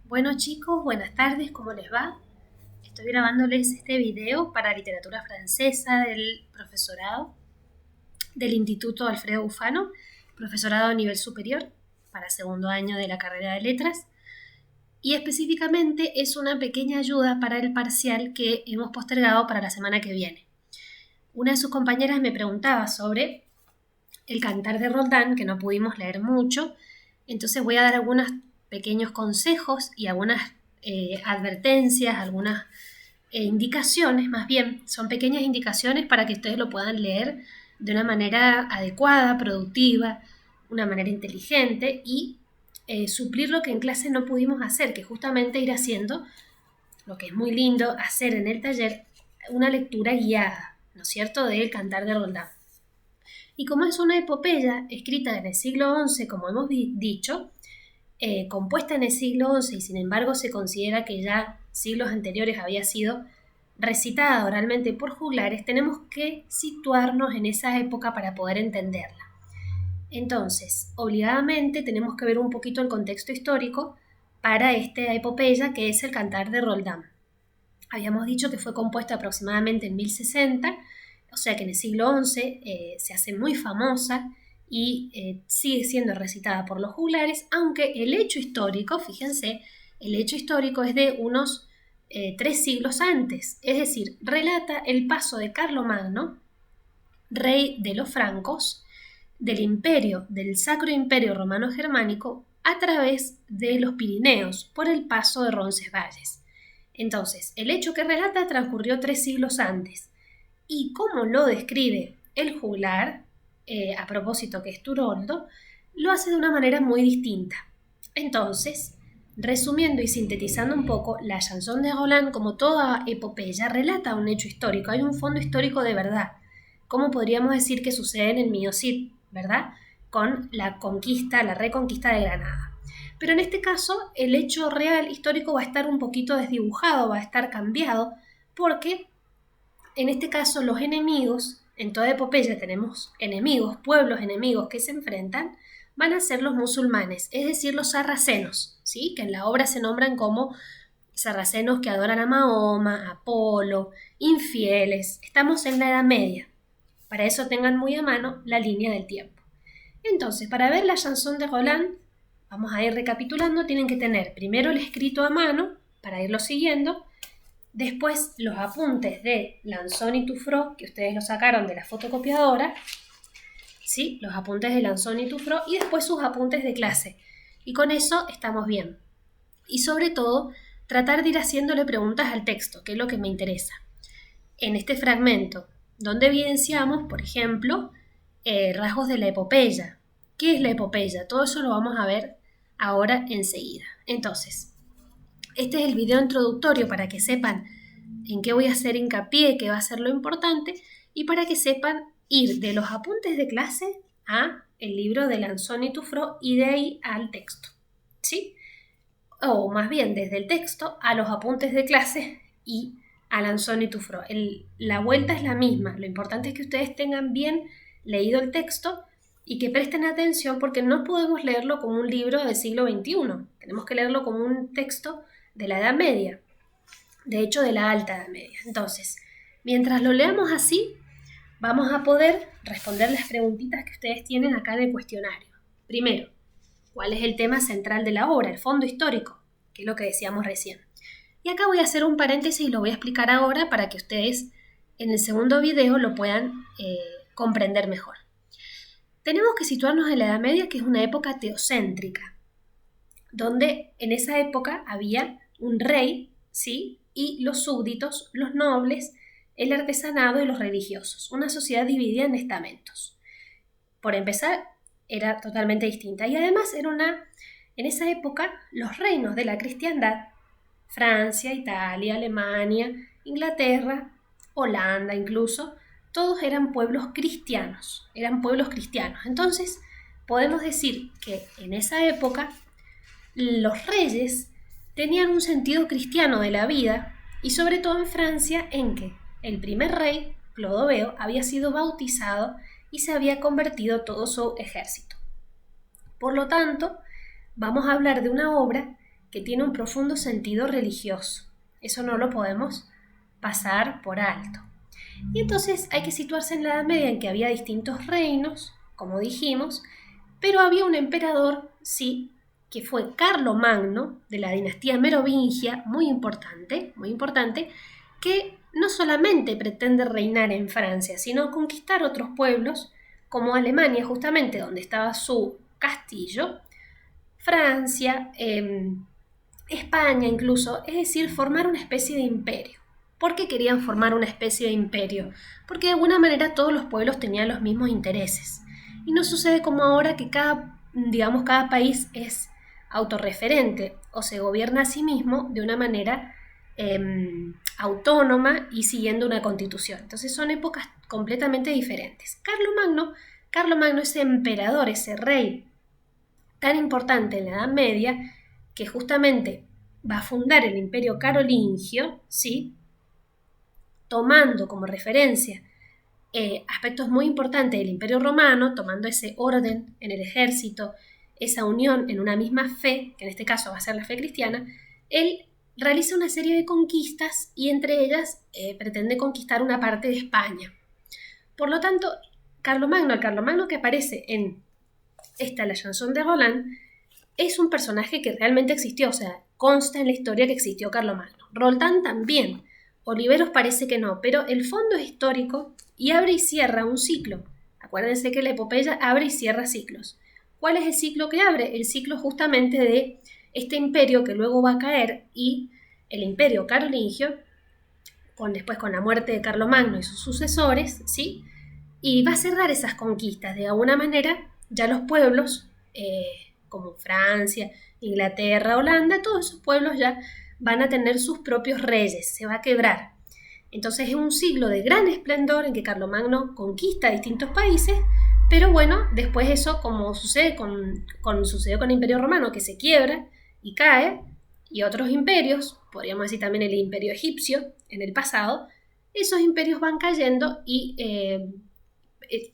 Bueno chicos, buenas tardes, ¿cómo les va? Estoy grabándoles este video para literatura francesa del profesorado del Instituto Alfredo Bufano, profesorado a nivel superior para segundo año de la carrera de letras, y específicamente es una pequeña ayuda para el parcial que hemos postergado para la semana que viene. Una de sus compañeras me preguntaba sobre el Cantar de Roldán, que no pudimos leer mucho, entonces voy a dar algunos pequeños consejos y algunas advertencias, algunas indicaciones, más bien, son pequeñas indicaciones para que ustedes lo puedan leer de una manera adecuada, productiva, una manera inteligente y suplir lo que en clase no pudimos hacer, que justamente ir haciendo, lo que es muy lindo, hacer en el taller una lectura guiada, ¿no es cierto?, del Cantar de Roldán. Y como es una epopeya escrita en el siglo XI, como hemos dicho, compuesta en el siglo XI y sin embargo se considera que ya siglos anteriores había sido recitada oralmente por juglares, tenemos que situarnos en esa época para poder entenderla. Entonces, obligadamente tenemos que ver un poquito el contexto histórico para esta epopeya que es el Cantar de Roldán. Habíamos dicho que fue compuesta aproximadamente en 1060, o sea que en el siglo XI se hace muy famosa y sigue siendo recitada por los juglares, aunque el hecho histórico, fíjense, el hecho histórico es de unos 3 siglos antes, es decir, relata el paso de Carlomagno, rey de los francos, del imperio, del Sacro Imperio Romano Germánico, a través de los Pirineos, por el paso de Roncesvalles. Entonces, el hecho que relata transcurrió 3 siglos antes, y como lo describe el juglar, a propósito que es Turoldo, lo hace de una manera muy distinta. Entonces, resumiendo y sintetizando un poco, la chanson de Roland, como toda epopeya, relata un hecho histórico, hay un fondo histórico de verdad, como podríamos decir que sucede en el Mío Cid, ¿verdad?, con la conquista, la reconquista de Granada. Pero en este caso, el hecho real histórico va a estar un poquito desdibujado, va a estar cambiado, porque en este caso los enemigos, en toda epopeya tenemos enemigos, pueblos enemigos que se enfrentan, van a ser los musulmanes, es decir, los sarracenos, ¿sí?, que en la obra se nombran como sarracenos que adoran a Mahoma, a Apolo, infieles. Estamos en la Edad Media. Para eso tengan muy a mano la línea del tiempo. Entonces, para ver la chanson de Roland, vamos a ir recapitulando, tienen que tener primero el escrito a mano, para irlo siguiendo, después los apuntes de Lanzón y Tufró, que ustedes lo sacaron de la fotocopiadora, ¿sí?, los apuntes de Lanzón y Tufró, y después sus apuntes de clase. Y con eso estamos bien. Y sobre todo, tratar de ir haciéndole preguntas al texto, que es lo que me interesa. En este fragmento, donde evidenciamos, por ejemplo, rasgos de la epopeya. ¿Qué es la epopeya? Todo eso lo vamos a ver ahora enseguida. Entonces, este es el video introductorio para que sepan en qué voy a hacer hincapié, qué va a ser lo importante, y para que sepan ir de los apuntes de clase a el libro de Lanzón y Tufró y de ahí al texto, ¿sí? O más bien desde el texto a los apuntes de clase y a Lanzón y Tufró. La vuelta es la misma, lo importante es que ustedes tengan bien leído el texto y que presten atención porque no podemos leerlo como un libro del siglo XXI, tenemos que leerlo como un texto de la Edad Media, de hecho de la Alta Edad Media. Entonces, mientras lo leamos así, vamos a poder responder las preguntitas que ustedes tienen acá en el cuestionario. Primero, ¿cuál es el tema central de la obra, el fondo histórico? Que es lo que decíamos recién. Y acá voy a hacer un paréntesis y lo voy a explicar ahora para que ustedes en el segundo video lo puedan comprender mejor. Tenemos que situarnos en la Edad Media, que es una época teocéntrica, donde en esa época había un rey, ¿sí?, y los súbditos, los nobles, el artesanado y los religiosos, una sociedad dividida en estamentos. Por empezar, era totalmente distinta y además en esa época los reinos de la cristiandad, Francia, Italia, Alemania, Inglaterra, Holanda incluso, todos eran pueblos cristianos, Entonces, podemos decir que en esa época los reyes tenían un sentido cristiano de la vida y sobre todo en Francia en que el primer rey, Clodoveo, había sido bautizado y se había convertido todo su ejército. Por lo tanto, vamos a hablar de una obra que tiene un profundo sentido religioso. Eso no lo podemos pasar por alto. Y entonces hay que situarse en la Edad Media, en que había distintos reinos, como dijimos, pero había un emperador, sí, que fue Carlomagno, de la dinastía merovingia, muy importante, que no solamente pretende reinar en Francia, sino conquistar otros pueblos, como Alemania, justamente donde estaba su castillo, Francia, España incluso, es decir, formar una especie de imperio. ¿Por qué querían formar una especie de imperio? Porque de alguna manera todos los pueblos tenían los mismos intereses. Y no sucede como ahora que cada país es autorreferente o se gobierna a sí mismo de una manera autónoma y siguiendo una constitución. Entonces son épocas completamente diferentes. Carlomagno, ese emperador, ese rey tan importante en la Edad Media, que justamente va a fundar el Imperio Carolingio, ¿sí? Tomando como referencia aspectos muy importantes del Imperio Romano, tomando ese orden en el ejército, esa unión en una misma fe, que en este caso va a ser la fe cristiana, él realiza una serie de conquistas y entre ellas pretende conquistar una parte de España. Por lo tanto, el Carlomagno que aparece en la Chanson de Roland, es un personaje que realmente existió, o sea, consta en la historia que existió Carlomagno. Roldán también, Oliveros parece que no, pero el fondo es histórico y abre y cierra un ciclo. Acuérdense que la epopeya abre y cierra ciclos. ¿Cuál es el ciclo que abre? El ciclo justamente de este imperio que luego va a caer y el imperio carolingio, después con la muerte de Carlomagno y sus sucesores, ¿sí? Y va a cerrar esas conquistas. De alguna manera, ya los pueblos, como Francia, Inglaterra, Holanda, todos esos pueblos ya van a tener sus propios reyes, se va a quebrar. Entonces es un siglo de gran esplendor en que Carlomagno conquista distintos países, pero bueno, después eso, como sucedió con el Imperio Romano, que se quiebra y cae, y otros imperios, podríamos decir también el Imperio Egipcio en el pasado, esos imperios van cayendo y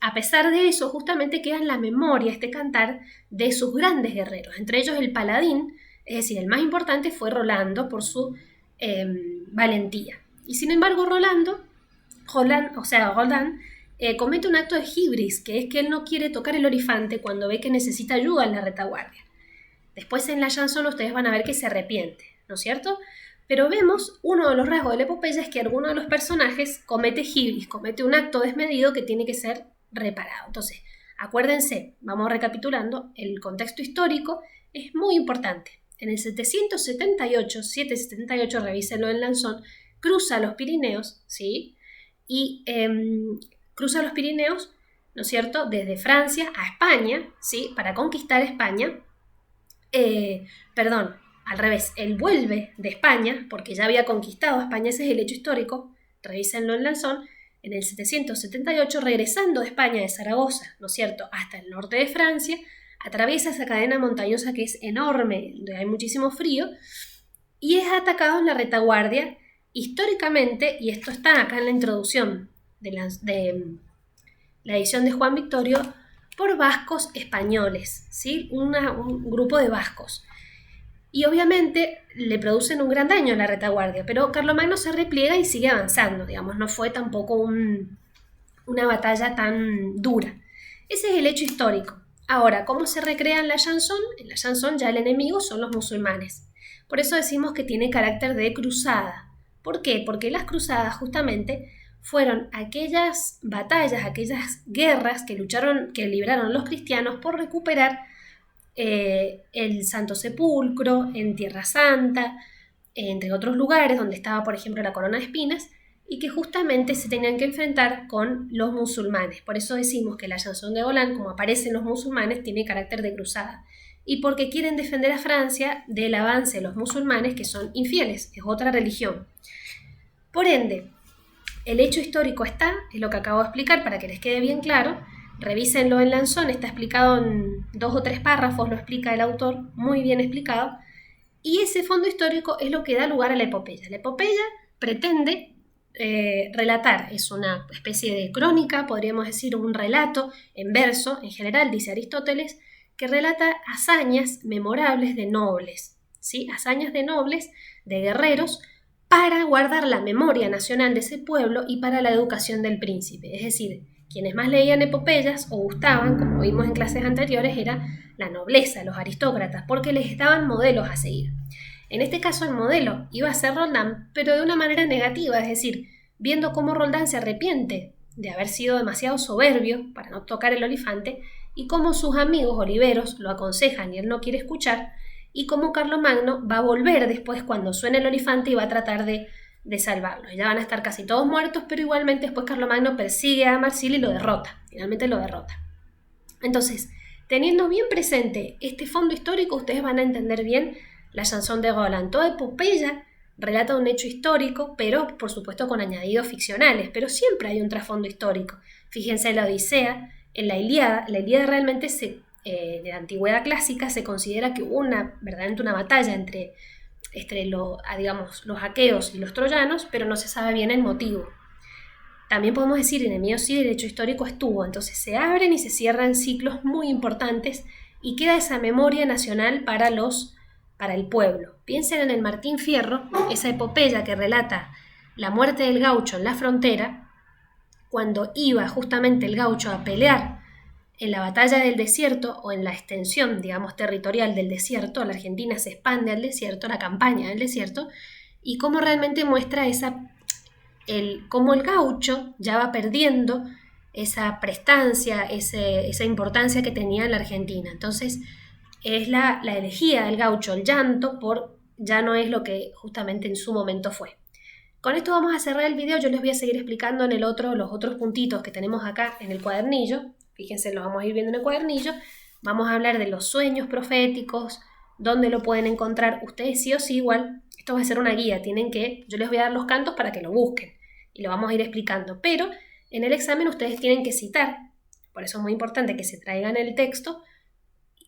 a pesar de eso justamente queda en la memoria este cantar de sus grandes guerreros, entre ellos el paladín, es decir, el más importante fue Rolando por su valentía. Y sin embargo Roldán comete un acto de hibris, que es que él no quiere tocar el olifante cuando ve que necesita ayuda en la retaguardia. Después en la chanson ustedes van a ver que se arrepiente, ¿no es cierto? Pero vemos, uno de los rasgos de la epopeya es que alguno de los personajes comete hibris, comete un acto desmedido que tiene que ser reparado. Entonces, acuérdense, vamos recapitulando, el contexto histórico es muy importante. En el 778, revísenlo en Lanzón, cruza los Pirineos, ¿sí? Y cruza los Pirineos, ¿no es cierto?, desde Francia a España, ¿sí?, para conquistar España. Al revés, él vuelve de España, porque ya había conquistado España, ese es el hecho histórico, revísenlo en Lanzón, en el 778, regresando de España, de Zaragoza, ¿no es cierto?, hasta el norte de Francia, atraviesa esa cadena montañosa que es enorme, donde hay muchísimo frío, y es atacado en la retaguardia, históricamente, y esto está acá en la introducción de la edición de Juan Victorio, por vascos españoles, ¿sí? Un grupo de vascos. Y obviamente le producen un gran daño a la retaguardia, pero Carlomagno se repliega y sigue avanzando, digamos, no fue tampoco una batalla tan dura. Ese es el hecho histórico. Ahora, ¿cómo se recrea en la chanson? En la chanson ya el enemigo son los musulmanes. Por eso decimos que tiene carácter de cruzada. ¿Por qué? Porque las cruzadas justamente fueron aquellas batallas, aquellas guerras que libraron los cristianos por recuperar el Santo Sepulcro en Tierra Santa, entre otros lugares donde estaba, por ejemplo, la corona de espinas, y que justamente se tenían que enfrentar con los musulmanes. Por eso decimos que la chanson de Roland, como aparecen los musulmanes, tiene carácter de cruzada. Y porque quieren defender a Francia del avance de los musulmanes, que son infieles, es otra religión. Por ende, el hecho histórico es lo que acabo de explicar para que les quede bien claro. Revísenlo en Lanzón, está explicado en 2 o 3 párrafos, lo explica el autor, muy bien explicado. Y ese fondo histórico es lo que da lugar a la epopeya. La epopeya pretende relatar, es una especie de crónica, podríamos decir un relato en verso, en general, dice Aristóteles, que relata hazañas memorables de nobles, ¿sí? Hazañas de nobles, de guerreros, para guardar la memoria nacional de ese pueblo y para la educación del príncipe. Es decir, quienes más leían epopeyas o gustaban, como vimos en clases anteriores, era la nobleza, los aristócratas, porque les daban modelos a seguir. En este caso el modelo iba a ser Roldán, pero de una manera negativa, es decir, viendo cómo Roldán se arrepiente de haber sido demasiado soberbio para no tocar el olifante, y cómo sus amigos oliveros lo aconsejan y él no quiere escuchar, y cómo Carlomagno va a volver después cuando suene el olifante y va a tratar de salvarlos. Ya van a estar casi todos muertos, pero igualmente después Carlomagno persigue a Marsilio y lo derrota, finalmente lo derrota. Entonces, teniendo bien presente este fondo histórico, ustedes van a entender bien la chanson de Roland. Toda epopeya relata un hecho histórico, pero por supuesto con añadidos ficcionales, pero siempre hay un trasfondo histórico. Fíjense en la Odisea, en la Ilíada realmente de la antigüedad clásica se considera que hubo verdaderamente una batalla entre los aqueos y los troyanos, pero no se sabe bien el motivo. También podemos decir, en el Mío sí el hecho histórico estuvo, entonces se abren y se cierran ciclos muy importantes y queda esa memoria nacional para el pueblo. Piensen en el Martín Fierro, esa epopeya que relata la muerte del gaucho en la frontera, cuando iba justamente el gaucho a pelear en la batalla del desierto o en la extensión, digamos, territorial del desierto. La Argentina se expande al desierto, la campaña del desierto, y cómo realmente muestra cómo el gaucho ya va perdiendo esa prestancia, esa importancia que tenía en la Argentina. Entonces es la elegía del gaucho, el llanto, ya no es lo que justamente en su momento fue. Con esto vamos a cerrar el video. Yo les voy a seguir explicando en los otros puntitos que tenemos acá en el cuadernillo. Fíjense, los vamos a ir viendo en el cuadernillo. Vamos a hablar de los sueños proféticos, dónde lo pueden encontrar. Ustedes sí o sí igual, esto va a ser una guía, yo les voy a dar los cantos para que lo busquen y lo vamos a ir explicando. Pero en el examen ustedes tienen que citar, por eso es muy importante que se traigan el texto,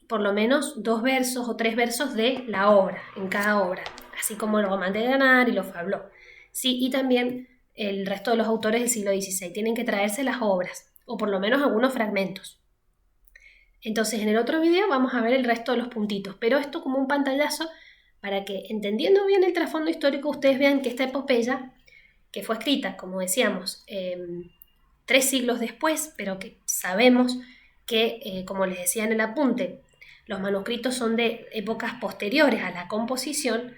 por lo menos 2 versos o 3 versos de la obra, en cada obra, así como el Román de Ganar y los Fabló. Sí, y también el resto de los autores del siglo XVI tienen que traerse las obras, o por lo menos algunos fragmentos. Entonces en el otro video vamos a ver el resto de los puntitos, pero esto como un pantallazo para que, entendiendo bien el trasfondo histórico, ustedes vean que esta epopeya, que fue escrita, como decíamos, 3 siglos después, pero que sabemos que, como les decía en el apunte, los manuscritos son de épocas posteriores a la composición,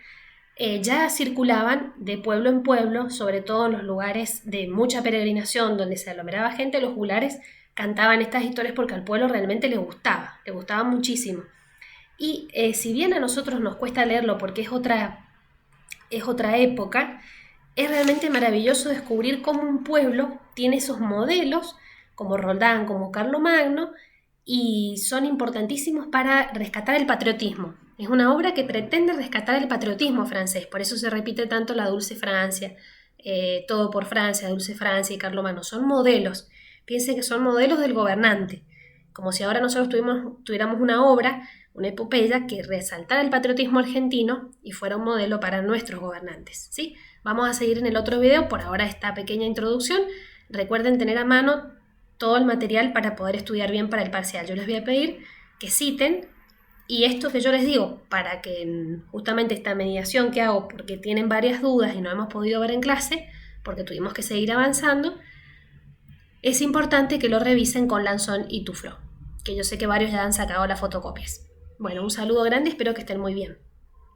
ya circulaban de pueblo en pueblo, sobre todo en los lugares de mucha peregrinación donde se aglomeraba gente. Los juglares cantaban estas historias porque al pueblo realmente le gustaba muchísimo. Y si bien a nosotros nos cuesta leerlo porque es otra época, es realmente maravilloso descubrir cómo un pueblo tiene esos modelos, como Roldán, como Carlomagno, y son importantísimos para rescatar el patriotismo. Es una obra que pretende rescatar el patriotismo francés, por eso se repite tanto la Dulce Francia, Todo por Francia, Dulce Francia y Carlomagno. Son modelos, piensen que son modelos del gobernante, como si ahora nosotros tuviéramos una obra, una epopeya que resaltara el patriotismo argentino y fuera un modelo para nuestros gobernantes, ¿sí? Vamos a seguir en el otro video, por ahora esta pequeña introducción. Recuerden tener a mano todo el material para poder estudiar bien para el parcial. Yo les voy a pedir que citen, y esto que yo les digo, para que justamente esta mediación que hago, porque tienen varias dudas y no hemos podido ver en clase, porque tuvimos que seguir avanzando, es importante que lo revisen con Lanzón y Tuflo, que yo sé que varios ya han sacado las fotocopias. Bueno, un saludo grande, espero que estén muy bien.